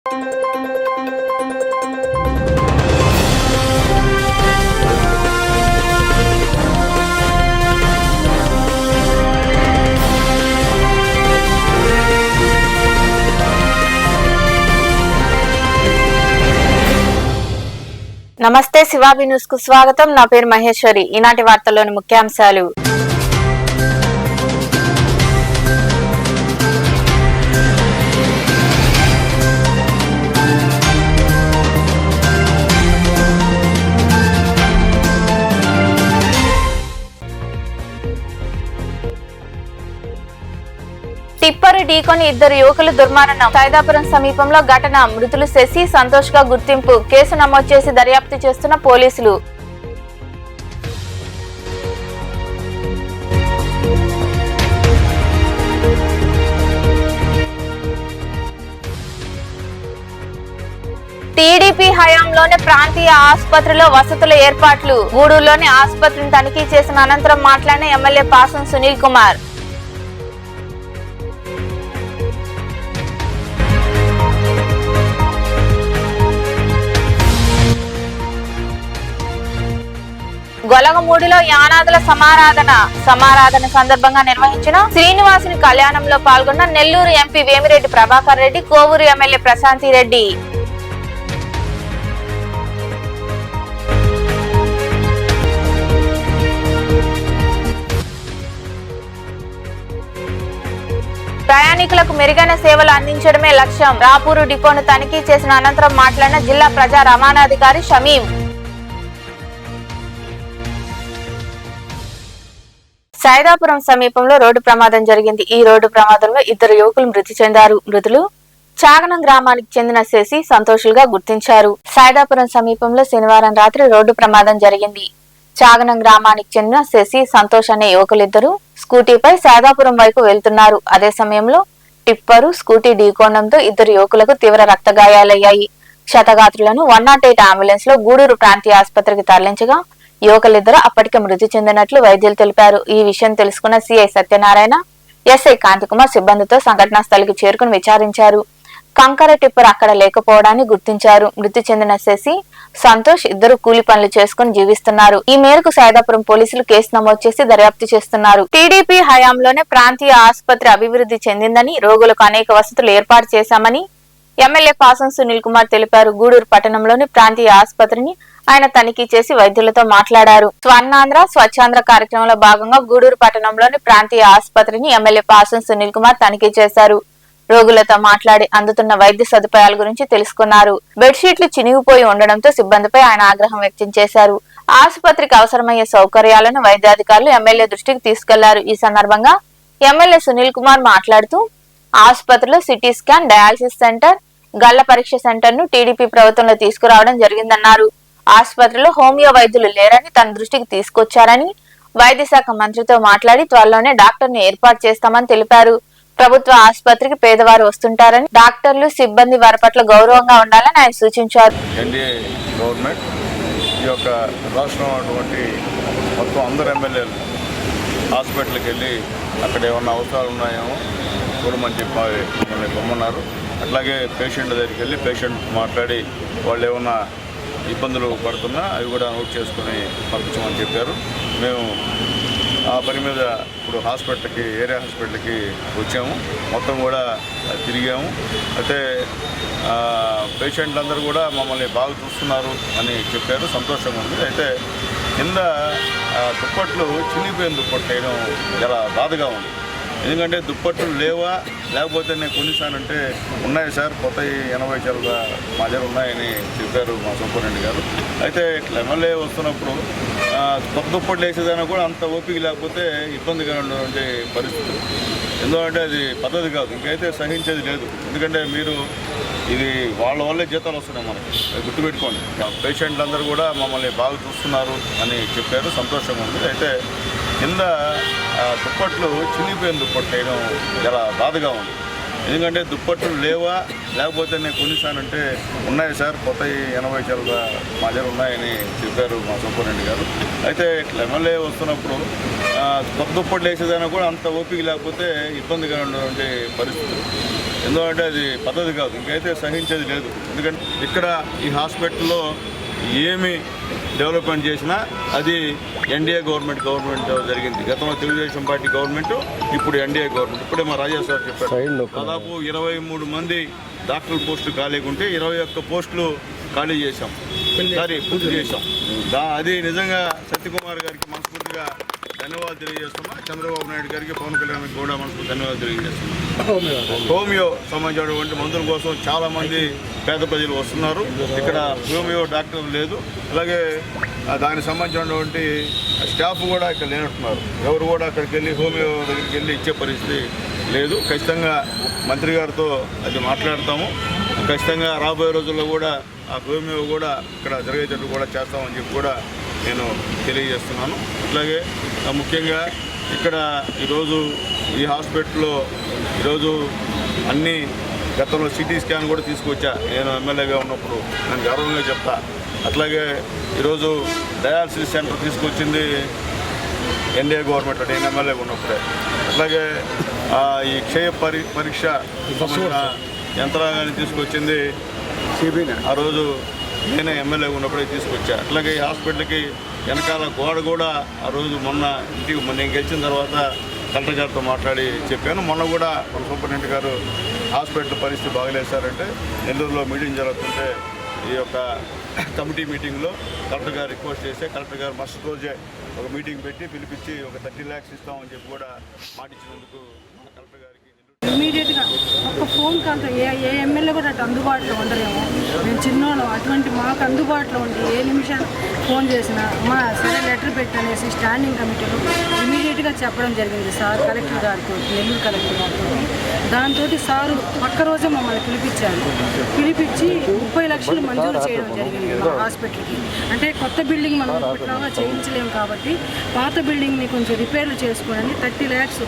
నమస్తే శివాబి న్యూస్ కు స్వాగతం. నా పేరు మహేశ్వరి. ఈనాటి వార్తల్లోని ముఖ్యాంశాలు. టిప్పరు ఢీకొని ఇద్దరు యువకులు దుర్మరణం. సైదాపురం సమీపంలో ఘటన. మృతులు శశి, సంతోష్ గా గుర్తింపు. కేసు నమోదు చేసి దర్యాప్తు చేస్తున్న పోలీసులు. టీడీపీ హయాంలోనే ప్రాంతీయ ఆసుపత్రిలో వసతుల ఏర్పాట్లు. గూడూరులోని ఆసుపత్రిని తనిఖీ చేసిన అనంతరం మాట్లాడిన ఎమ్మెల్యే పాసం సునీల్ కుమార్. గొలగమూడిలో యానాదుల సమారాధన సందర్భంగా నిర్వహించిన శ్రీనివాసుని కళ్యాణంలో పాల్గొన్న నెల్లూరు ఎంపీ వేమిరెడ్డి ప్రభాకర్ రెడ్డి, కోవూరు ఎమ్మెల్యే ప్రశాంతి రెడ్డి. ప్రయాణికులకు మెరుగైన సేవలు అందించడమే లక్ష్యం. రాపూరు డిపోను తనిఖీ చేసిన అనంతరం మాట్లాడిన జిల్లా ప్రజా రవాణాధికారి షమీం. సైదాపురం సమీపంలో రోడ్డు ప్రమాదం జరిగింది. ఈ రోడ్డు ప్రమాదంలో ఇద్దరు యువకులు మృతి చెందారు. మృతులు చాగనం గ్రామానికి చెందిన శశి, సంతోషులుగా గుర్తించారు. సైదాపురం సమీపంలో శనివారం రాత్రి రోడ్డు ప్రమాదం జరిగింది. చాగనం గ్రామానికి చెందిన శశి, సంతోష్ అనే యువకులిద్దరూ స్కూటీపై సైదాపురం వైపు వెళ్తున్నారు. అదే సమయంలో టిప్పరు స్కూటీ ఢీకొనడంతో ఇద్దరు యువకులకు తీవ్ర రక్తగాయాలయ్యాయి. క్షతగాత్రులను 108 అంబులెన్స్ లో గూడూరు ప్రాంతీయ ఆసుపత్రికి తరలించగా యువకులిద్దరూ అప్పటికే మృతి చెందినట్లు వైద్యులు తెలిపారు. ఈ విషయం తెలుసుకున్న సిఐ సత్యనారాయణ, ఎస్ఐ కాంతికుమార్ సిబ్బందితో సంఘటనా స్థలికి చేరుకుని విచారించారు. కంకర టిప్పర్ అక్కడ లేకపోవడాన్ని గుర్తించారు. మృతి చెందిన శశి, సంతోష్ ఇద్దరు కూలి పనులు చేసుకుని జీవిస్తున్నారు. ఈ మేరకు సైదాపురం పోలీసులు కేసు నమోదు చేసి దర్యాప్తు చేస్తున్నారు. టీడీపీ హయాంలోనే ప్రాంతీయ ఆసుపత్రి అభివృద్ధి చెందిందని, రోగులకు అనేక వసతులు ఏర్పాటు చేశామని ఎమ్మెల్యే పాసం సునీల్ కుమార్ తెలిపారు. గూడూరు పట్టణంలోని ప్రాంతీయ ఆసుపత్రిని ఆయన తనిఖీ చేసి వైద్యులతో మాట్లాడారు. స్వర్ణాంధ్ర స్వచ్ఛాంధ్ర కార్యక్రమంలో భాగంగా గూడూరు పట్టణంలోని ప్రాంతీయ ఆసుపత్రిని ఎమ్మెల్యే పాసం సునీల్ కుమార్ తనిఖీ చేశారు. రోగులతో మాట్లాడి అందుతున్న వైద్య సదుపాయాల గురించి తెలుసుకున్నారు. బెడ్షీట్లు చినిగిపోయి ఉండడంతో సిబ్బందిపై ఆయన ఆగ్రహం వ్యక్తం చేశారు. ఆసుపత్రికి అవసరమయ్యే సౌకర్యాలను వైద్యాధికారులు ఎమ్మెల్యే దృష్టికి తీసుకెళ్లారు. ఈ సందర్భంగా ఎమ్మెల్యే సునీల్ కుమార్ మాట్లాడుతూ ఆసుపత్రిలో CT scan, dialysis centre, Galla పరీక్ష సెంటర్ ను టీడీపీ ప్రభుత్వంలో తీసుకురావడం జరిగిందన్నారు. ఆసుపత్రిలో హోమియో వైద్యులు లేరని తన దృష్టికి తీసుకొచ్చారని, వైద్య శాఖ మంత్రితో మాట్లాడి త్వరలోనే డాక్టర్ ను ఏర్పాటు చేస్తామని తెలిపారు. ప్రభుత్వ ఆసుపత్రికి పేదవారు వస్తుంటారని, డాక్టర్లు సిబ్బంది వారి పట్ల గౌరవంగా ఉండాలని ఆయన సూచించారు. హాస్పిటల్కి వెళ్ళి అక్కడ ఏమన్నా అవసరాలు ఉన్నాయేమో చూడమని చెప్పి మమ్మల్ని పొమ్మన్నారు. అట్లాగే పేషెంట్ దగ్గరికి వెళ్ళి పేషెంట్ మాట్లాడి వాళ్ళు ఏమన్నా ఇబ్బందులు పడుతున్నా అవి కూడా నోట్ చేసుకుని పంపించమని చెప్పారు. మేము ఆ పని మీద ఇప్పుడు హాస్పిటల్కి, ఏరియా హాస్పిటల్కి వచ్చాము. మొత్తం కూడా తిరిగాము. అయితే పేషెంట్లందరూ కూడా మమ్మల్ని బాగా చూస్తున్నారు అని చెప్పారు. సంతోషంగా ఉంది. అయితే కింద దుప్పట్లు చినిగిపోయిన దుప్పట్లు వేయడం చాలా బాధగా ఉంది. ఎందుకంటే దుప్పట్లు లేవా, లేకపోతే నేను కొనిస్తానంటే ఉన్నాయి సార్, కొత్త 80 చలుగా మా దగ్గర ఉన్నాయని చెప్పారు మా సూపరింటెండెంట్ గారు. అయితే ఇట్లా ఎమ్మెల్యే వస్తున్నప్పుడు కొత్త దుప్పట్లు వేసేదానికి కూడా అంత ఓపిక లేకపోతే ఇబ్బందిగా ఉన్నటువంటి పరిస్థితులు. ఎందుకంటే అది పద్ధతి కాదు, ఇంకైతే సహించేది లేదు. ఎందుకంటే మీరు ఇది వాళ్ళ వల్లే జీతాలు వస్తున్నాయి మనకి, అది గుర్తుపెట్టుకోండి. పేషెంట్లందరూ కూడా మమ్మల్ని బాగా చూస్తున్నారు అని చెప్పారు. సంతోషంగా ఉంది. అయితే కింద దుప్పట్లు చినిగిపోయిన దుప్పట్లు వేయడం చాలా బాధగా ఉంది. ఎందుకంటే దుప్పట్లు లేవా, లేకపోతే నేను కొనిస్తానంటే ఉన్నాయి సార్, కొత్త 80 చలుగా మా దగ్గర ఉన్నాయని చెప్పారు మా సూపరింటెండెంట్ గారు. అయితే ఇట్లా ఎమ్మెల్యే వస్తున్నప్పుడు కొత్త దుప్పట్లు వేసేదానికి కూడా అంత ఓపిక లేకపోతే ఇబ్బందిగా ఉన్నటువంటి పరిస్థితులు. ఎందుకంటే అది పద్ధతి కాదు, ఇంకైతే సహించేది లేదు. ఎందుకంటే ఇక్కడ ఈ హాస్పిటల్లో ఏమి డెవలప్మెంట్ చేసినా అది ఎన్డీఏ గవర్నమెంట్ జరిగింది. గతంలో తెలుగుదేశం పార్టీ గవర్నమెంట్, ఇప్పుడు ఎన్డీఏ గవర్నమెంట్. ఇప్పుడే మా రాజా సార్ చెప్పారు, దాదాపు 23 మంది డాక్టర్ పోస్టులు ఖాళీగా ఉంటే 21 పోస్టులు ఖాళీ చేశాం, పూర్తి చేశాం. అది నిజంగా సత్యకుమార్ గారికి మనస్ఫూర్తిగా ధన్యవాదాలు తెలియజేస్తున్నా. చంద్రబాబు నాయుడు గారికి, పవన్ కళ్యాణ్ కూడా మనస్ఫూర్తి ధన్యవాదాలు తెలియజేస్తున్నాం. హోమియో సంబంధించినటువంటి మందుల కోసం చాలామంది పేద ప్రజలు వస్తున్నారు. ఇక్కడ హోమియో డాక్టర్ లేదు, అలాగే దానికి సంబంధించినటువంటి స్టాఫ్ కూడా ఇక్కడ లేనట్టున్నారు. ఎవరు కూడా అక్కడికి వెళ్ళి హోమియో దగ్గరికి వెళ్ళి ఇచ్చే పరిస్థితి లేదు. ఖచ్చితంగా మంత్రి గారితో అది మాట్లాడతాము. ఖచ్చితంగా రాబోయే రోజుల్లో కూడా ఆ హోమియో కూడా ఇక్కడ జరిగేటట్టు కూడా చేస్తామని చెప్పి కూడా నేను తెలియజేస్తున్నాను. అట్లాగే ముఖ్యంగా ఇక్కడ ఈరోజు ఈ హాస్పిటల్లో ఈరోజు అన్ని గతంలో సిటీ స్కాన్ కూడా తీసుకొచ్చా నేను ఎమ్మెల్యేగా ఉన్నప్పుడు, నేను గర్వంగా చెప్తా. అట్లాగే ఈరోజు డయాలసిస్ సెంటర్ తీసుకొచ్చింది ఎన్డీఏ గవర్నమెంట్, నేను ఎమ్మెల్యేగా ఉన్నప్పుడే. అట్లాగే ఈ క్షయ పరీక్ష యంత్రాంగాన్ని తీసుకొచ్చింది ఆ రోజు నేనే ఎమ్మెల్యేగా ఉన్నప్పుడే తీసుకొచ్చా. అట్లాగే ఈ హాస్పిటల్కి వెనకాల గోడ కూడా ఆ రోజు మొన్న నేను గెలిచిన తర్వాత కలెక్టర్ గారితో మాట్లాడి చెప్పాను. మొన్న కూడా మన సూపరింటెండెంట్ గారు హాస్పిటల్ పరిస్థితి బాగలేసారంటే నెల్లూరులో మీటింగ్ జరుగుతుంటే ఈ యొక్క కమిటీ మీటింగ్లో కలెక్టర్ గారు రిక్వెస్ట్ చేస్తే కలెక్టర్ గారు మస్ట్ రోజే ఒక మీటింగ్ పెట్టి పిలిపించి ఒక 30 lakhs ఇస్తామని చెప్పి కూడా మాటిచ్చినందుకు కలెక్టర్ గారికి ఇమీడియట్గా ఒక ఫోన్ కాల్తో ఏ ఎమ్మెల్యే కూడా అటు అందుబాటులో ఉండరేమో. మేము చిన్నోళ్ళం, అటువంటి మాకు అందుబాటులో ఉండి ఏ నిమిషం ఫోన్ చేసినా సరే లెటర్ పెట్టనేసి స్టాండింగ్ కమిటీలో ఇమీడియట్గా చెప్పడం జరిగింది సార్ కలెక్టర్ గారితో, నెల్లూరు కలెక్టర్ గారితో. దాంతో సారు పక్క రోజే మమ్మల్ని పిలిపించి 30 లక్షలు మంజూరు చేయడం జరిగింది మా హాస్పిటల్కి. అంటే కొత్త బిల్డింగ్ మనం ఇప్పటిలాగా చేయించలేము కాబట్టి పాత బిల్డింగ్ని కొంచెం రిపేర్లు చేసుకోవడానికి 30 lakhs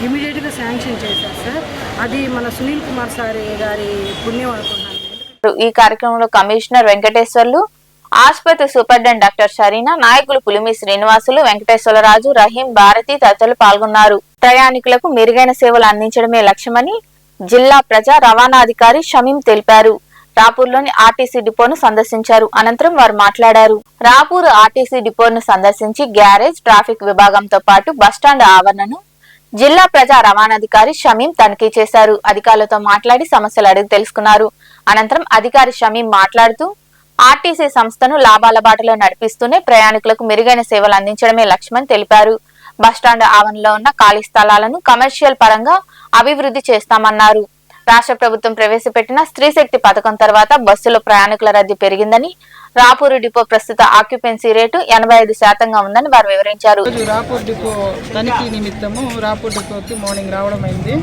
ఇమీడియట్గా శాంక్షన్ చేశారు సార్. అది మన సునీల్ కుమార్ సార్ గారి పుణ్యం అనుకుంటున్నాను. ఈ కార్యక్రమంలో కమిషనర్ వెంకటేశ్వర్లు, ఆసుపత్రి సూపరింటెండెంట్ డాక్టర్ షరీనా, నాయకులు పులిమి శ్రీనివాసులు, వెంకటేశ్వరరాజు, రహీం, భారతి తదితరులు పాల్గొన్నారు. ప్రయాణికులకు మెరుగైన సేవలు అందించడమే లక్ష్యమని జిల్లా ప్రజా రవాణా అధికారి షమీం తెలిపారు. రాపూర్లోని ఆర్టీసీ డిపోను సందర్శించారు. అనంతరం వారు మాట్లాడారు. రాపూర్ ఆర్టీసీ డిపోను సందర్శించి గ్యారేజ్, ట్రాఫిక్ విభాగంతో పాటు బస్టాండ్ ఆవరణను జిల్లా ప్రజా రవాణాధికారి షమీం తనిఖీ చేశారు. అధికారులతో మాట్లాడి సమస్యలు అడిగి తెలుసుకున్నారు. అనంతరం అధికారి షమీం మాట్లాడుతూ ఆర్టీసీ సంస్థను లాభాల బాటలో నడిపిస్తూనే ప్రయాణికులకు మెరుగైన సేవలు అందించడమే లక్ష్యమని తెలిపారు. బస్టాండ్ ఆవరణలో ఉన్న ఖాళీ స్థలాలను కమర్షియల్ పరంగా అభివృద్ధి చేస్తామన్నారు. రాష్ట్ర ప్రభుత్వం ప్రవేశపెట్టిన స్త్రీశక్తి పథకం తర్వాత బస్సులో ప్రయాణికుల రద్దీ పెరిగిందని, రాపూర్ డిపో ప్రస్తుత ఆక్యుపెన్సీ రేటు 85% ఉందని వారు వివరించారు. రాపూర్ డిపో తనిఖీ నిమిత్తము రాపూర్ డిపోకి మార్నింగ్ రావడం అయింది.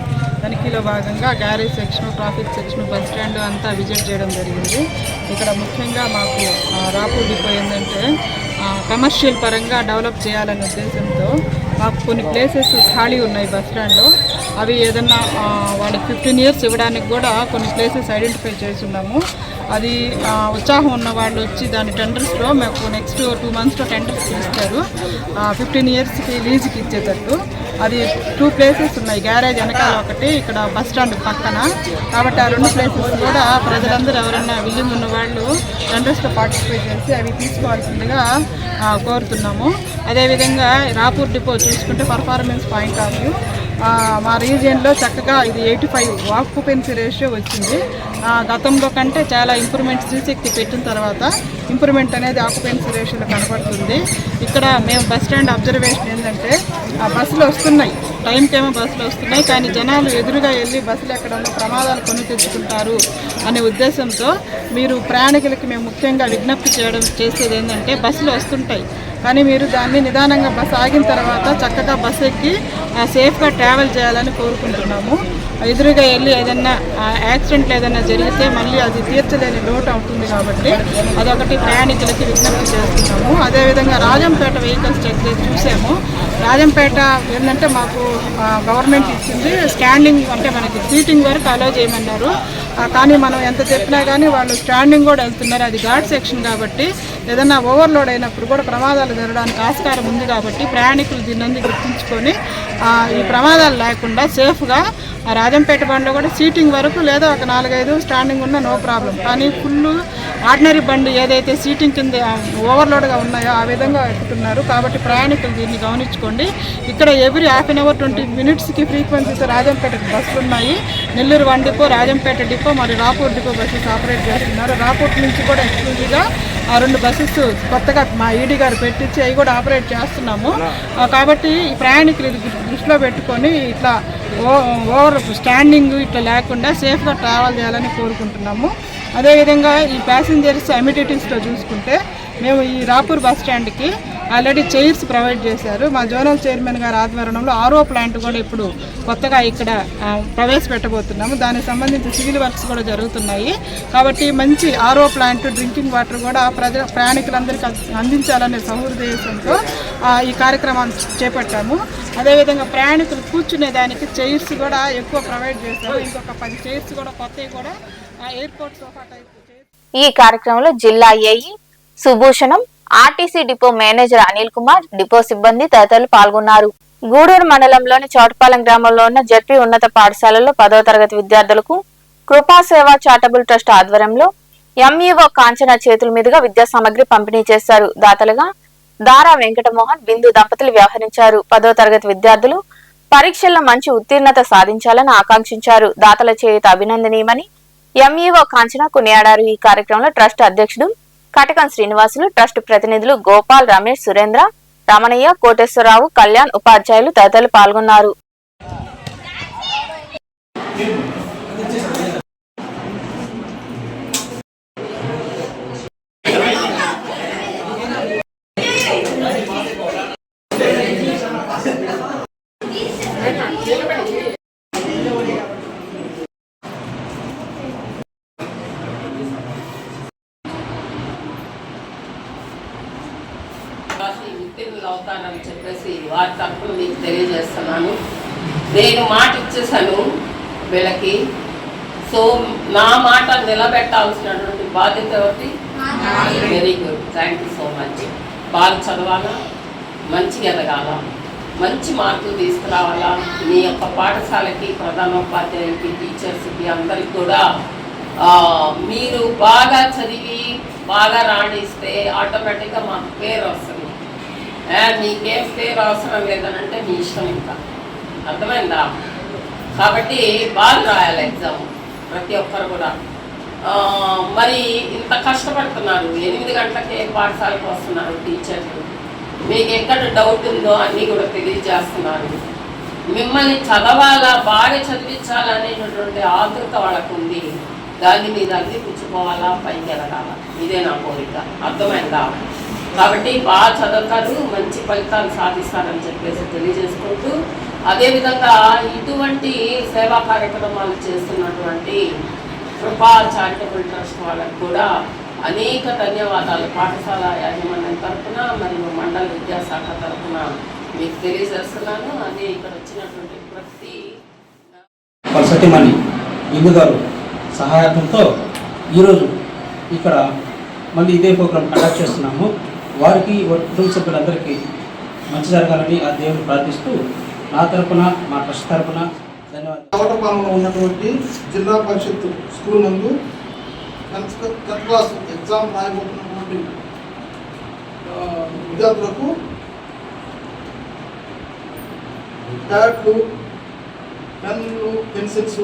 తనిఖీలో భాగంగా garage section, traffic section, bus stand అంతా విజిట్ చేయడం జరిగింది. ఇక్కడ ముఖ్యంగా మాకు రాపూర్ డిపో ఏంటంటే కమర్షియల్ పరంగా డెవలప్ చేయాలనే ఉద్దేశంతో మాకు కొన్ని ప్లేసెస్ ఖాళీ ఉన్నాయి బస్ స్టాండ్లో. అవి ఏదన్నా వాళ్ళకి 15 years ఇవ్వడానికి కూడా కొన్ని ప్లేసెస్ ఐడెంటిఫై చేస్తున్నాము. అది ఉత్సాహం ఉన్న వాళ్ళు వచ్చి దాని టెండర్స్లో మాకు నెక్స్ట్ 2 monthsలో టెండర్స్ ఇస్తారు 15 yearsకి లీజుకి ఇచ్చేటట్టు. అది 2 places ఉన్నాయి, గ్యారేజ్ వెనకాల ఒకటి, ఇక్కడ బస్ స్టాండ్ పక్కన. కాబట్టి ఆ 2 places కూడా ప్రజలందరూ ఎవరైనా విల్లింగ్ ఉన్న వాళ్ళు టెండర్స్లో పార్టిసిపేట్ చేసి అవి తీసుకోవాల్సిందిగా కోరుతున్నాము. అదేవిధంగా రాపూర్ డిపో చూసుకుంటే పర్ఫార్మెన్స్ పాయింట్ ఆఫ్ వ్యూ మా రీజియన్లో చక్కగా ఇది 85 ఆక్యుపెన్సీ రేషియో వచ్చింది. గతంలో కంటే చాలా ఇంప్రూవ్మెంట్ శ్రీశక్తి పెట్టిన తర్వాత ఇంప్రూవ్మెంట్ అనేది ఆక్యుపెన్సీ రేషియోలో కనబడుతుంది. ఇక్కడ మేము బస్ స్టాండ్ అబ్జర్వేషన్ ఏంటంటే బస్సులు వస్తున్నాయి, టైంకేమో బస్సులు వస్తున్నాయి, కానీ జనాలు ఎదురుగా వెళ్ళి బస్సులు ఎక్కడంలో ప్రమాదాలు కొని తెచ్చుకుంటారు అనే ఉద్దేశంతో మీరు ప్రయాణికులకి మేము ముఖ్యంగా విజ్ఞప్తి చేసేది ఏంటంటే బస్సులు వస్తుంటాయి కానీ మీరు దాన్ని నిదానంగా బస్సు ఆగిన తర్వాత చక్కగా బస్సు ఎక్కి సేఫ్గా ట్రావెల్ చేయాలని కోరుకుంటున్నాము. ఎదురుగా వెళ్ళి ఏదన్నా యాక్సిడెంట్లు ఏదైనా జరిగితే మళ్ళీ అది తీర్చలేని లోటు అవుతుంది కాబట్టి అదొకటి ప్రయాణికులకి విజ్ఞప్తి చేస్తున్నాము. అదేవిధంగా రాజంపేట వెహికల్స్ చెక్ చేసి చూసాము, రాజంపేట ఏంటంటే మాకు గవర్నమెంట్ ఇచ్చింది స్టాండింగ్, అంటే మనకి సీటింగ్ వరకు అలో చేయమన్నారు. కానీ మనం ఎంత చెప్పినా కానీ వాళ్ళు స్టాండింగ్ కూడా వెళ్తున్నారు. అది ఘాట్ సెక్షన్ కాబట్టి ఏదైనా ఓవర్లోడ్ అయినప్పుడు కూడా ప్రమాదాలు జరగడానికి ఆస్కారం ఉంది. కాబట్టి ప్రయాణికులు దీన్ని గుర్తుంచుకొని ఈ ప్రమాదాలు లేకుండా సేఫ్గా రాజంపేట బండిలో కూడా సీటింగ్ వరకు లేదా ఒక 4-5 స్టాండింగ్ ఉన్నా నో ప్రాబ్లం. కానీ ఫుల్ ఆర్డినరీ బండి ఏదైతే సీటింగ్ కింద ఓవర్లోడ్గా ఉన్నాయో ఆ విధంగా ఎక్కుతున్నారు. కాబట్టి ప్రయాణికులు దీన్ని గమనించుకోండి. ఇక్కడ ఎవ్రీ హాఫ్ అన్ అవర్ 20 మినిట్స్కి ఫ్రీక్వెన్సీతో రాజంపేటకి బస్సులు ఉన్నాయి. నెల్లూరు 1 డిపో, రాజంపేట డిపో మరియు రాపూర్ డిపో బస్సెస్ ఆపరేట్ చేస్తున్నారు. రాపూర్ నుంచి కూడా ఎక్స్క్లూజివ్గా 2 బస్సెస్ కొత్తగా మా ఈడీ గారు పెట్టించి అవి కూడా ఆపరేట్ చేస్తున్నాము. కాబట్టి ఈ ప్రయాణికులు ఇది దృష్టిలో పెట్టుకొని ఇట్లా ఓవర్ స్టాండింగ్ ఇట్లా లేకుండా సేఫ్గా ట్రావెల్ చేయాలని కోరుకుంటున్నాము. అదేవిధంగా ఈ ప్యాసింజర్స్ అమినిటీస్లో చూసుకుంటే మేము ఈ రాపూర్ బస్ స్టాండ్కి ఆల్రెడీ చైర్స్ ప్రొవైడ్ చేశారు. మా జోనల్ చైర్మన్ గారి ఆధ్వర్యంలో RO ప్లాంట్ కూడా ఇప్పుడు కొత్తగా ఇక్కడ ప్రవేశపెట్టబోతున్నాము. దానికి సంబంధించి సివిల్ వర్క్స్ కూడా జరుగుతున్నాయి. కాబట్టి మంచి RO ప్లాంట్, డ్రింకింగ్ వాటర్ కూడా ప్రయాణికులందరికీ అందించాలనే సహృదయంతో ఈ కార్యక్రమాన్ని చేపట్టాము. అదేవిధంగా ప్రయాణికులు కూర్చునే దానికి చైర్స్ కూడా ఎక్కువ ప్రొవైడ్ చేశారు. ఇంకొక 10 చైర్స్ కూడా కొత్తవి కూడా ఎయిర్పోర్ట్ సోఫా టైప్ చైర్స్. ఈ కార్యక్రమంలో జిల్లా AE Subhushanam, RTC depot manager Anil Kumar, depot సిబ్బంది తదితరులు పాల్గొన్నారు. గూడూరు మండలంలోని చౌటపాలెం గ్రామంలో ఉన్న జడ్పీ ఉన్నత పాఠశాలలో 10వ తరగతి విద్యార్థులకు కృపా సేవా చారిటబుల్ ట్రస్ట్ ఆధ్వర్యంలో ఎంఈఓ కాంచన చేతుల మీదుగా విద్యా సామగ్రి పంపిణీ చేశారు. దాతలుగా దారా వెంకటమోహన్, బిందు దంపతులు వ్యవహరించారు. 10వ తరగతి విద్యార్థులు పరీక్షల్లో మంచి ఉత్తీర్ణత సాధించాలని ఆకాంక్షించారు. దాతల చేయుత అభినందనీయమని ఎంఈఓ కాంచన కొనియాడారు. ఈ కార్యక్రమంలో ట్రస్ట్ అధ్యక్షుడు కటకం శ్రీనివాసులు, ట్రస్ట్ ప్రతినిధులు గోపాల్, రమేష్, సురేంద్ర, రమణయ్య, కోటేశ్వరరావు, కళ్యాణ్, ఉపాధ్యాయులు తదితరులు పాల్గొన్నారు. ఉత్తీర్ణులు అవుతానని చెప్పేసి వారి తరఫున మీకు తెలియజేస్తున్నాను. నేను మాట ఇచ్చేసాను వీళ్ళకి. సో నా మాట నిలబెట్టాల్సినటువంటి బాధ్యత ఒకటి. Very good, thank you so much. బాగా చదవాలా, మంచిగా ఎదగాల, మంచి మార్కులు తీసుకురావాలా. మీ యొక్క పాఠశాలకి, ప్రధానోపాధ్యాయులకి, టీచర్స్కి అందరికి కూడా మీరు బాగా చదివి బాగా రాణిస్తే ఆటోమేటిక్గా మాకు పేరు వస్తుంది. మీకేం పేరు అవసరం లేదనంటే మీ ఇష్టం, ఇంకా అర్థమైందా? కాబట్టి బాగా రాయాలి ఎగ్జామ్ ప్రతి ఒక్కరు కూడా. మరి ఇంత కష్టపడుతున్నారు, 8 గంటలకే పాఠశాలకు వస్తున్నారు టీచర్లు. మీకు ఎక్కడ డౌట్ ఉందో అన్నీ కూడా తెలియజేస్తున్నారు. మిమ్మల్ని చదవాలా, బాగా చదివించాలనేటటువంటి ఆతృత వాళ్ళకు ఉంది. దాన్ని మీద అన్ని పుచ్చుకోవాలా, పైకి ఎదగాల. ఇదే నా కోరిక, అర్థమైందా? కాబట్టి బాగా చదువుతారు, మంచి ఫలితాలు సాధిస్తారని చెప్పేసి తెలియజేసుకుంటూ, అదేవిధంగా ఇటువంటి సేవా కార్యక్రమాలు చేస్తున్నటువంటి కృపా చారిటబుల్ ట్రస్ట్ వాళ్ళకు కూడా అనేక ధన్యవాదాలు పాఠశాల యాజమాన్యం తరఫున మరియు మండల విద్యాశాఖ తరఫున మీకు తెలియజేస్తున్నాను. అదే ఇక్కడ వచ్చినటువంటి ప్రతి సత్యమణి ఇందు గారు సహాయకంతో ఈరోజు ఇక్కడ మళ్ళీ ఇదే ప్రోగ్రాం కండక్ట్ చేస్తున్నాము. వారికి కుటుంబ సభ్యులందరికీ మంచి జరగాలని ఆ దేవుని ప్రార్థిస్తూ నా తరపున, మా ట్రస్ట్ తరపున ధన్యవాదాలు. చౌటపాలెంలో ఉన్నటువంటి జిల్లా పరిషత్ స్కూల్ నందు 10th క్లాస్ ఎగ్జామ్ రాయబోతున్నటువంటి విద్యార్థులకు ప్యాడ్లు, పెన్నులు, పెన్సిల్స్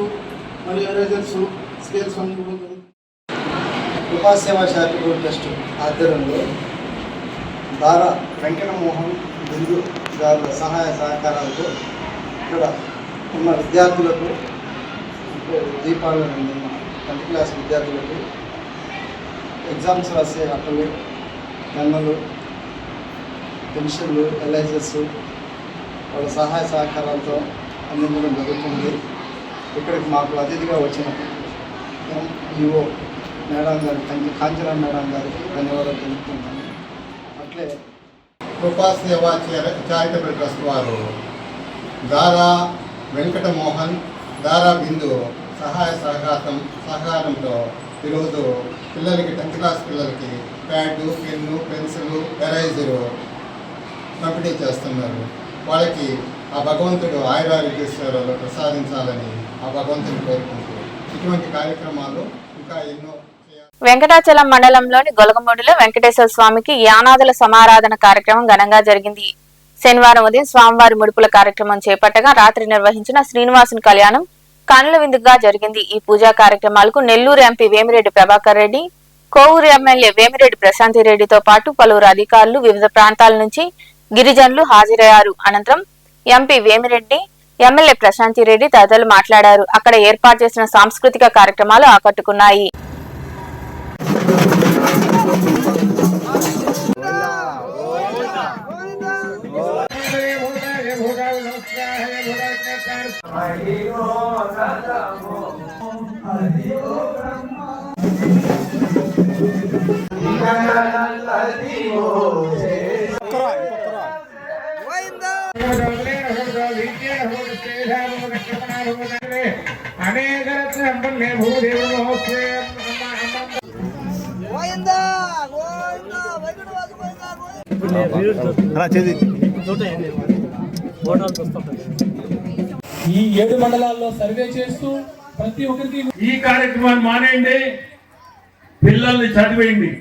మరియు ఎరేజర్స్, స్కేల్స్ అందుబాటులో కృపా సేవా చారిటబుల్ ట్రస్ట్ ఆధ్వర్యంలో దారా వెంకటమోహన్, బిందు గారుల సహాయ సహకారాలతో ఇక్కడ ఉన్న విద్యార్థులకు, దీపావళి 10th క్లాస్ విద్యార్థులకు ఎగ్జామ్స్ రాసే అట్టలు, పెన్నులు, పెన్షన్లు, ఎల్ఐజెస్ వాళ్ళ సహాయ సహకారాలతో అందించడం జరుగుతుంది. ఇక్కడికి మాకు అతిథిగా వచ్చిన ఈఓ మేడం గారికి, కాంచన మేడం గారికి ధన్యవాదాలు తెలుపుతున్నాను. అట్లే కృపా సేవా చారిటబుల్ ట్రస్ట్ వారు దారా వెంకటమోహన్, దారా బిందు సహకారంతో ఈరోజు పిల్లలకి 10th క్లాస్ పిల్లలకి ప్యాడు, పెన్ను, పెన్సిల్, ఎరైజరు పంపిణీ చేస్తున్నారు. వాళ్ళకి ఆ భగవంతుడు ఆయురారోగ్యేశ్వరాలు ప్రసాదించాలని ఆ భగవంతుని కోరుకుంటూ ఇటువంటి కార్యక్రమాలు ఇంకా ఎన్నో. వెంకటాచలం మండలంలోని గొలగమూడిలో వెంకటేశ్వర స్వామికి యానాదుల సమారాధన కార్యక్రమం ఘనంగా జరిగింది. శనివారం ఉదయం స్వామివారి ముడుపుల కార్యక్రమం చేపట్టగా రాత్రి నిర్వహించిన శ్రీనివాసుని కళ్యాణం కనుల విందుగా జరిగింది. ఈ పూజా కార్యక్రమాలకు నెల్లూరు ఎంపీ వేమిరెడ్డి ప్రభాకర్ రెడ్డి, కోవూరు ఎమ్మెల్యే వేమిరెడ్డి ప్రశాంతి రెడ్డితో పాటు పలువురు అధికారులు, వివిధ ప్రాంతాల నుంచి గిరిజనులు హాజరయ్యారు. అనంతరం ఎంపీ వేమిరెడ్డి, ఎమ్మెల్యే ప్రశాంతి రెడ్డి తదితరులు మాట్లాడారు. అక్కడ ఏర్పాటు చేసిన సాంస్కృతిక కార్యక్రమాలు ఆకట్టుకున్నాయి. ఈ 7 మండలాల్లో సర్వే చేస్తూ ప్రతి ఒక్కరికి ఈ కార్యక్రమాన్ని మానేయండి, పిల్లల్ని చదివేయండి.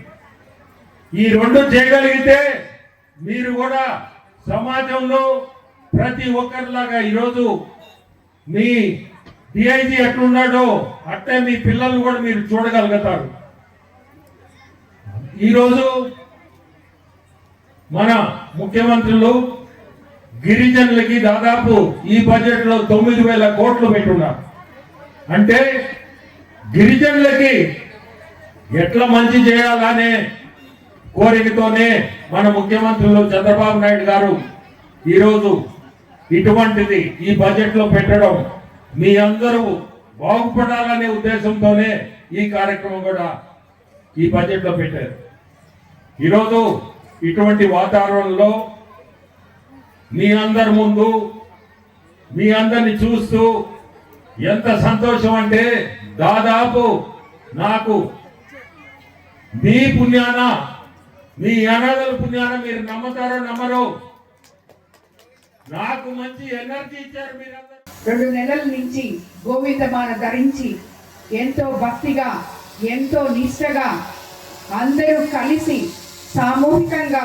ఈ 2 చేయగలిగితే మీరు కూడా సమాజంలో ప్రతి ఒక్కరిలాగా ఈరోజు మీ డిఐజీ ఎట్లున్నాడో అట్టే మీ పిల్లల్ని కూడా మీరు చూడగలుగుతారు. ఈరోజు మన ముఖ్యమంత్రులు గిరిజనులకి దాదాపు ఈ బడ్జెట్ లో 9,000 కోట్లు పెట్టున్నారు. అంటే గిరిజనులకి ఎట్లా మంచి చేయాలనే కోరికతోనే మన ముఖ్యమంత్రులు చంద్రబాబు నాయుడు గారు ఈరోజు ఇటువంటిది ఈ బడ్జెట్ లో పెట్టడం, మీ అందరూ బాగుపడాలనే ఉద్దేశంతోనే ఈ కార్యక్రమం కూడా ఈ బడ్జెట్ లో పెట్టారు. ఈరోజు ఇటువంటి వాతావరణంలో మీ అందరి ముందు మీ అందరిని చూస్తూ ఎంత సంతోషం అంటే, దాదాపు నాకు మీ పుణ్యాన, మీ అనాథల పుణ్యాన, మీరు నమ్ముతారో నమ్మరో, నాకు మంచి ఎనర్జీ ఇచ్చారు మీరందరూ. 2 నెలల నుంచి గోవిందమాల ధరించి ఎంతో భక్తిగా, ఎంతో నిష్ఠగా అందరూ కలిసి సామూహికంగా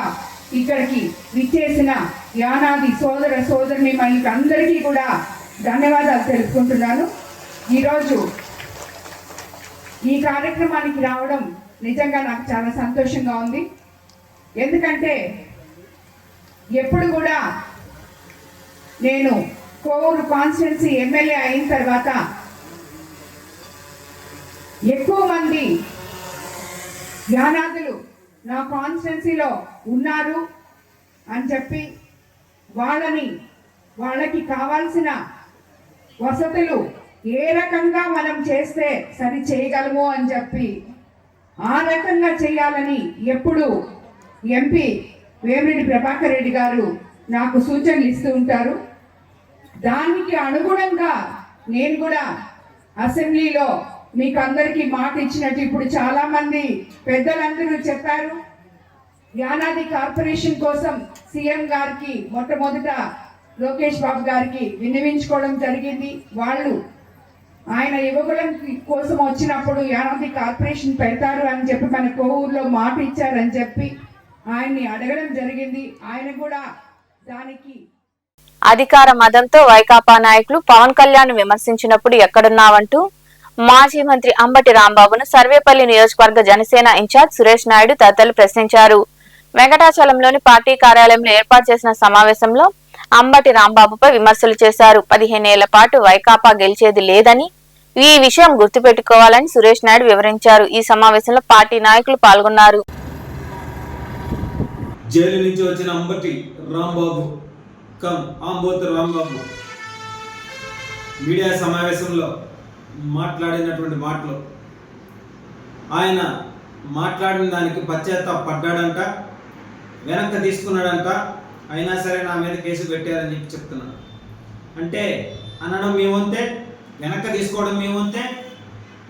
ఇక్కడికి విచ్చేసిన యానాది సోదర సోదరుని మనకి అందరికీ కూడా ధన్యవాదాలు తెలుపుకుంటున్నాను. ఈరోజు ఈ కార్యక్రమానికి రావడం నిజంగా నాకు చాలా సంతోషంగా ఉంది. ఎందుకంటే ఎప్పుడు కూడా నేను కోవూరు కాన్స్టిట్యున్సీ ఎమ్మెల్యే అయిన తర్వాత ఎక్కువ మంది యానాదులు నా కాన్స్టిట్యున్సీలో ఉన్నారు అని చెప్పి వాళ్ళకి కావాల్సిన వసతులు ఏ రకంగా మనం చేస్తే సరి చేయగలము అని చెప్పి ఆ రకంగా చేయాలని ఎప్పుడు ఎంపీ వేమిరెడ్డి ప్రభాకర్ రెడ్డి గారు నాకు సూచనలు ఇస్తూ ఉంటారు. దానికి అనుగుణంగా నేను కూడా అసెంబ్లీలో మీకు అందరికీ మాట ఇచ్చినట్టు ఇప్పుడు చాలా మంది పెద్దలందరూ చెప్పారు. యానాది కార్పొరేషన్ కోసం సీఎం గారికి మొట్టమొదట లోకేష్ బాబు గారికి విన్నవించుకోవడం జరిగింది. వాళ్ళు ఆయన యువకులం కోసం వచ్చినప్పుడు యానాది కార్పొరేషన్ పెడతారు అని చెప్పి మన కోవూరులో మాట ఇచ్చారని చెప్పి ఆయన్ని అడగడం జరిగింది. ఆయన కూడా దానికి అధికార మదంతో వైకాపా నాయకులు పవన్ కళ్యాణ్ విమర్శించినప్పుడు ఎక్కడున్నావంటూ మాజీ మంత్రి అంబటి రాంబాబును సర్వేపల్లి నియోజకవర్గ జనసేన ఇన్ఛార్జ్ సురేష్ నాయుడు తదితరులు ప్రశ్నించారు. వెంకటాచలంలోని పార్టీ కార్యాలయంలో ఏర్పాటు చేసిన సమావేశంలో అంబటి రాంబాబుపై విమర్శలు చేశారు. 15 ఏళ్ల పాటు వైకాపా గెలిచేది లేదని, ఈ విషయం గుర్తుపెట్టుకోవాలని సురేష్ నాయుడు వివరించారు. ఈ సమావేశంలో పార్టీ నాయకులు పాల్గొన్నారు. జైలు నుంచి వచ్చిన అంబటి రాంబాబు ఆంబోతు రాంబాబు మీడియా సమావేశంలో మాట్లాడినటువంటి మాటలు, ఆయన మాట్లాడిన దానికి పశ్చాత్తాపడ్డాడంట. వెనక్కి తీసుకున్నాడంట. అయినా సరే నా మీద కేసు పెట్టారని చెప్పి చెప్తున్నాడు. అంటే అనడం మీ వంతే, వెనక్కి తీసుకోవడం మీ వంతే,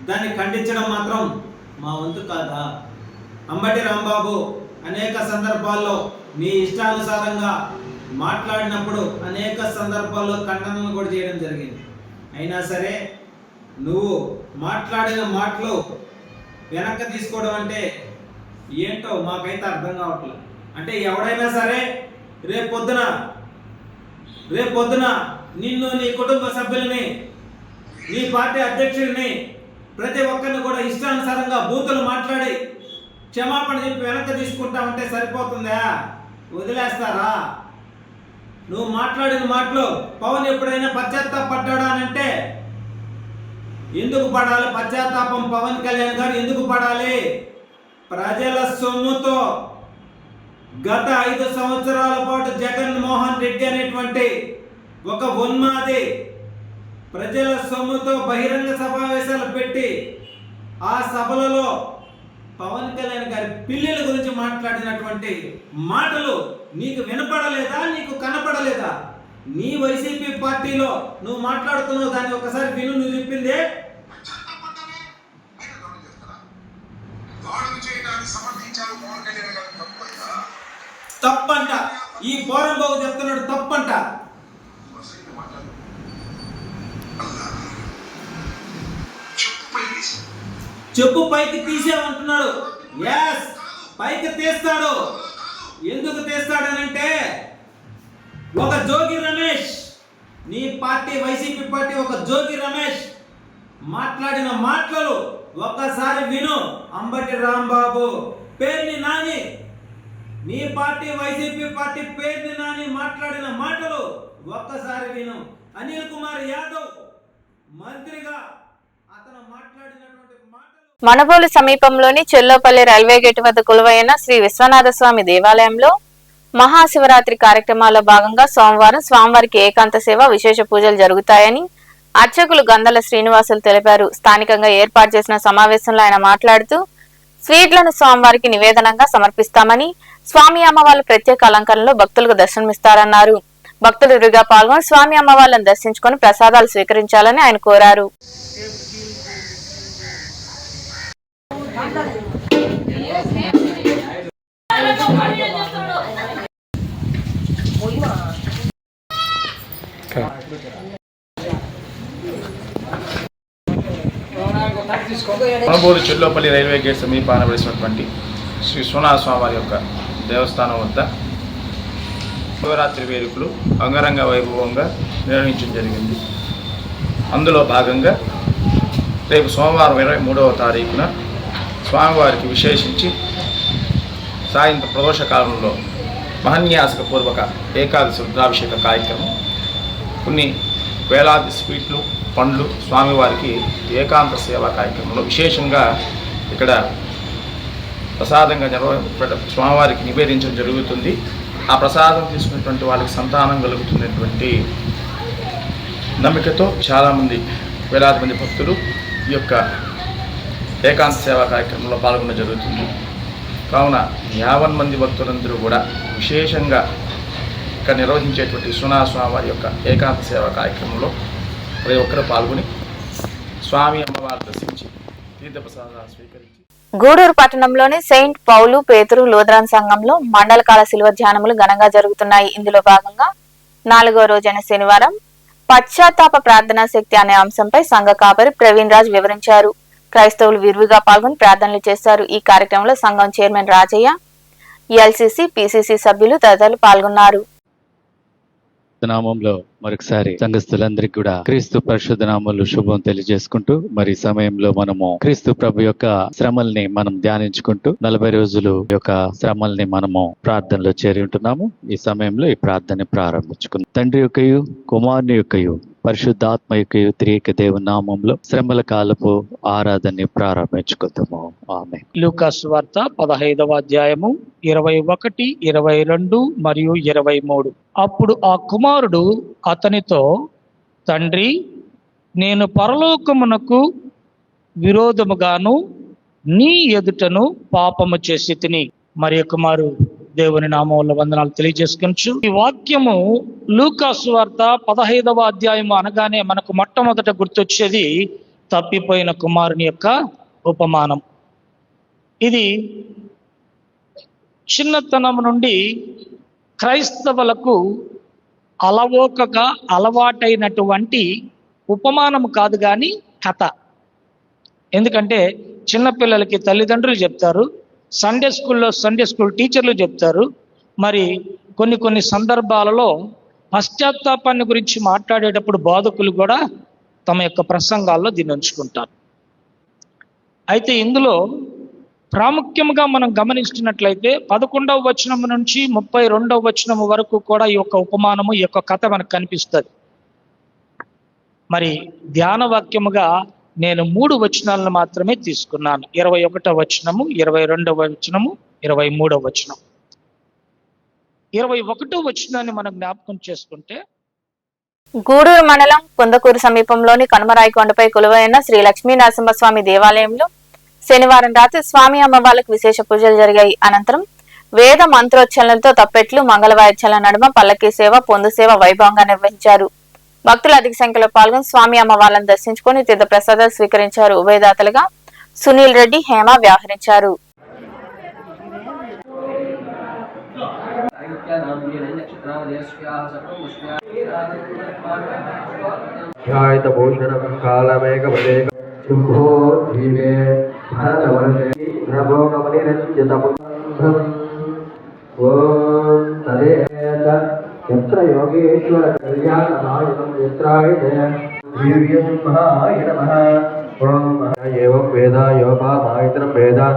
దాన్ని ఖండించడం మాత్రం మా వంతు కాదా? అంబటి రాంబాబు అనేక సందర్భాల్లో మీ ఇష్టానుసారంగా మాట్లాడినప్పుడు అనేక సందర్భాల్లో ఖండనలు కూడా చేయడం జరిగింది. అయినా సరే నువ్వు మాట్లాడిన మాటలు వెనక్కి తీసుకోవడం అంటే ఏంటో మాకైతే అర్థం కావట్లేదు. అంటే ఎవడైనా సరే రేపొద్దున నిన్ను, నీ కుటుంబ సభ్యుల్ని, నీ పార్టీ అధ్యక్షుడిని, ప్రతి ఒక్కరిని కూడా ఇష్టానుసారంగా బూతులు మాట్లాడి క్షమాపణ చెప్పి వెనక్కి తీసుకుంటామంటే సరిపోతుందా? వదిలేస్తారా? నువ్వు మాట్లాడిన మాటలు పవన్ ఎప్పుడైనా పశ్చాత్తాపడ్డాడా అని అంటే ఎందుకు పడాలి? పశ్చాత్తాపం పవన్ కళ్యాణ్ గారు ఎందుకు పడాలి? ప్రజల సొమ్ముతో గత 5 సంవత్సరాల పాటు జగన్మోహన్ రెడ్డి అనేటువంటి ఒక ఉన్మాది ప్రజల సొమ్ముతో బహిరంగ సమావేశాలు పెట్టి ఆ సభలలో పవన్ కళ్యాణ్ గారి పిల్లల గురించి మాట్లాడినటువంటి మాటలు నీకు వినపడలేదా? నీకు కనపడలేదా? నీ వైసీపీ పార్టీలో నువ్వు మాట్లాడుతున్నావు, దాన్ని ఒకసారి విను. నువ్వు చెప్పిందే తప్పంట. ఈ పోరంబాబు చెప్తున్నాడు తప్పంట. చెప్పు పైకి తీసేమంటున్నాడు. ఎస్, పైకి తీస్తాడు. ఎందుకు తీస్తాడనంటే ఒక జోగి రమేష్, నీ పార్టీ వైసీపీ పార్టీ ఒక జోగి రమేష్ మాట్లాడిన మాటలు ఒక్కసారి విను. అంబటి రాంబాబు పేర్ని నాని, నీ party YCP party Perni Nani మాట్లాడిన మాటలు ఒక్కసారి విను. అనిల్ కుమార్ యాదవ్ మంత్రిగా అతను మాట్లాడినటువంటి మాటలు. మనుబోలు సమీపంలోని చెల్లోపల్లి రైల్వే గేటు వద్ద కొలువైన శ్రీ విశ్వనాథ స్వామి దేవాలయంలో మహాశివరాత్రి కార్యక్రమాల్లో భాగంగా సోమవారం స్వామివారికి ఏకాంత సేవ, విశేష పూజలు జరుగుతాయని అర్చకులు గంధల శ్రీనివాసులు తెలిపారు. స్థానికంగా ఏర్పాటు చేసిన సమావేశంలో ఆయన మాట్లాడుతూ స్వీట్లను స్వామివారికి నివేదనంగా సమర్పిస్తామని, స్వామి అమ్మవార్లు ప్రత్యేక అలంకరణలో భక్తులకు దర్శనమిస్తారన్నారు. భక్తులు విరిగా పాల్గొని స్వామి అమ్మవార్లను దర్శించుకుని ప్రసాదాలు స్వీకరించాలని ఆయన కోరారు. మనుబోలు చెల్లోపల్లి రైల్వే గేట్ సమీపాన వెలిసినటువంటి శ్రీ విశ్వనాథ స్వామి వారి యొక్క దేవస్థానం వద్ద శివరాత్రి వేడుకలు అంగరంగ వైభవంగా నిర్వహించడం జరిగింది. అందులో భాగంగా రేపు సోమవారం 23వ తారీఖున స్వామివారికి విశేషించి సాయంత్రం ప్రదోష కాలంలో మహన్యాసక పూర్వక ఏకాదశి రుద్రాభిషేక కార్యక్రమం, కొన్ని వేలాది స్వీట్లు, పండ్లు స్వామివారికి ఏకాంత సేవా కార్యక్రమంలో విశేషంగా ఇక్కడ ప్రసాదంగా స్వామివారికి నివేదించడం జరుగుతుంది. ఆ ప్రసాదం తీసుకున్నటువంటి వాళ్ళకి సంతానం కలుగుతున్నటువంటి నమ్మికతో చాలామంది వేలాది మంది భక్తులు ఈ యొక్క ఏకాంత సేవా కార్యక్రమంలో పాల్గొనడం జరుగుతుంది. కావున 50 మంది భక్తులందరూ కూడా విశేషంగా ఇక్కడ నిర్వహించేటువంటి విశ్వనాథ స్వామి వారి యొక్క ఏకాంత సేవా కార్యక్రమంలో ప్రతి ఒక్కరు పాల్గొని స్వామి అమ్మవారు దర్శించి తీర్థప్రసాదాలు స్వీకరించి గూడూరు పట్టణంలోని సెయింట్ పౌలు పేతురు లూథరన్ సంఘంలో మండలకాల శిలువ ధ్యానములు ఘనంగా జరుగుతున్నాయి. ఇందులో భాగంగా 4వ రోజైన శనివారం పశ్చాత్తాప ప్రార్థనా శక్తి అనే అంశంపై సంఘ కాపరి ప్రవీణ్ రాజ్ వివరించారు. క్రైస్తవులు విరివిగా పాల్గొని ప్రార్థనలు చేశారు. ఈ కార్యక్రమంలో సంఘం చైర్మన్ రాజయ్య, ఎల్సీసీ, పీసీసీ సభ్యులు తదితరులు పాల్గొన్నారు. నామంలో మరొకసారి సంఘస్థులందరికీ కూడా క్రీస్తు పరిశుద్ధ నామంలో శుభం తెలియజేసుకుంటూ మరి ఈ సమయంలో మనము క్రీస్తు ప్రభు యొక్క శ్రమల్ని మనం ధ్యానించుకుంటూ 40 రోజులు యొక్క శ్రమల్ని మనము ప్రార్థనలో చేరి ఉంటున్నాము. ఈ సమయంలో ఈ ప్రార్థన ప్రారంభించుకుందాం. తండ్రి యొక్కయు కుమారుని యొక్కయు పరిశుద్ధాత్మ యొక్క త్రియేక దేవుని నామంలో శ్రమల కాలపు ఆరాధనని ప్రారంభించుకుందాము. ఆమేన్. లూకాసు వార్త 15వ అధ్యాయము 21, 22 మరియు 23. అప్పుడు ఆ కుమారుడు అతనితో, తండ్రి, నేను పరలోకమునకు విరోధముగాను నీ ఎదుటను పాపము చేసి తిని. మరి కుమారు దేవుని నామములో వందనాలు తెలియజేసుకొనుచు ఈ వాక్యము లూకా సువార్త 15వ అధ్యాయము అనగానే మనకు మొట్టమొదట గుర్తొచ్చేది తప్పిపోయిన కుమారుని యొక్క ఉపమానం. ఇది చిన్నతనం నుండి క్రైస్తవులకు అలవోకగా అలవాటైనటువంటి ఉపమానం కాదు కానీ కథ. ఎందుకంటే చిన్నపిల్లలకి తల్లిదండ్రులు చెప్తారు, సండే స్కూల్ టీచర్లు చెప్తారు. మరి కొన్ని సందర్భాలలో పశ్చాత్తాపాన్ని గురించి మాట్లాడేటప్పుడు బోధకులు కూడా తమ యొక్క ప్రసంగాల్లో దీన్ని ఉంచుకుంటారు. అయితే ఇందులో ప్రాముఖ్యంగా మనం గమనించినట్లయితే 11వ వచనం నుంచి 32వ వచనం వరకు కూడా ఈ యొక్క ఉపమానము, ఈ యొక్క కథ మనకు కనిపిస్తుంది. మరి ధ్యాన వాక్యముగా నేను 3 వచనాలను మాత్రమే తీసుకున్నాను. 21వ వచనము, 22వ వచనము, 23వ వచనం. 21వ వచనాన్ని మనం జ్ఞాపకం చేసుకుంటే, గూడూరు మండలం కుందకూరు సమీపంలోని కనుమరాయి కొండపై కొలువైన శ్రీ లక్ష్మీ నరసింహస్వామి దేవాలయంలో శనివారం రాత్రి స్వామి అమ్మవార్లకు విశేష పూజలు జరిగాయి. అనంతరం వేద మంత్రోచ్చరణలతో తప్పెట్లు, మంగళవాయిద్యాల నడుమ పల్లకీ సేవ, పొందు సేవ వైభవంగా నిర్వహించారు. భక్తులు అధిక సంఖ్యలో పాల్గొని స్వామి అమ్మవార్లను దర్శించుకుని తీర్థ ప్రసాదాలు స్వీకరించారు. ఉభయదాతలుగా సునీల్ రెడ్డి, హేమ వ్యవహరించారు. यत्र योगेश्वर कल्याणनायकं यत्रायते दिव्यसिंहाय नमः। ओम एवं वेदा योपामायतनं वेदा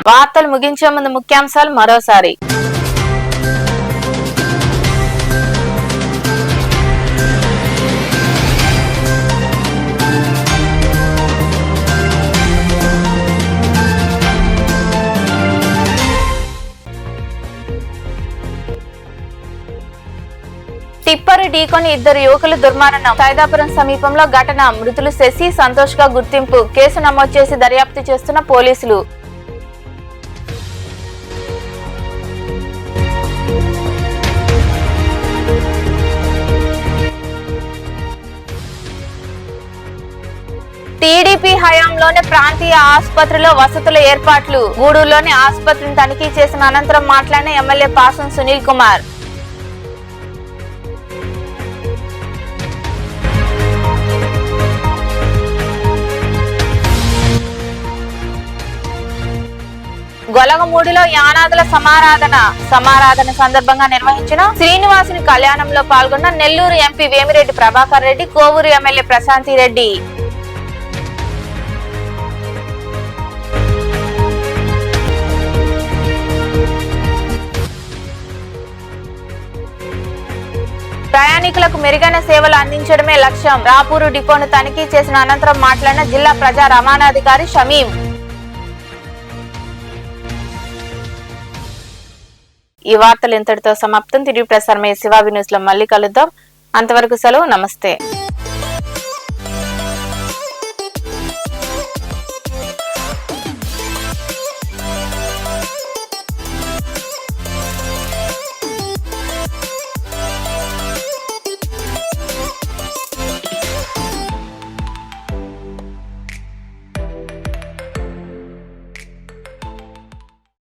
వార్తలు ముగించే ముందు ముఖ్యాంశాలు మరోసారి. టిప్పరు ఢీకొని ఇద్దరు యువకులు దుర్మరణం. సైదాపురం సమీపంలో ఘటన. మృతులు శశి, సంతోష్ గా గుర్తింపు. కేసు నమోదు చేసి దర్యాప్తు చేస్తున్న పోలీసులు. టీడీపీ హయాంలోని ప్రాంతీయ ఆసుపత్రిలో వసతుల ఏర్పాట్లు. గూడూరులోని ఆసుపత్రిని తనిఖీ చేసిన అనంతరం మాట్లాడిన ఎమ్మెల్యే పాసం సునీల్ కుమార్. గొలగమూడిలో యానాదుల సమారాధన సందర్భంగా నిర్వహించిన శ్రీనివాసుని కళ్యాణంలో పాల్గొన్న నెల్లూరు ఎంపీ వేమిరెడ్డి ప్రభాకర్ రెడ్డి, కోవూరు ఎమ్మెల్యే ప్రశాంతి రెడ్డి. ప్రయాణికులకు మెరుగైన సేవలు అందించడమే లక్ష్యం. రాపూరు డిపోను తనిఖీ చేసిన అనంతరం మాట్లాడిన జిల్లా ప్రజా రవాణాధికారి షమీం. ఈ వార్తలు ఇంతటితో సమాప్తం. తిరిగి ప్రసారమయ్యే శివాబి న్యూస్ లో మళ్ళీ కలుద్దాం. అంతవరకు సెలవు. నమస్తే.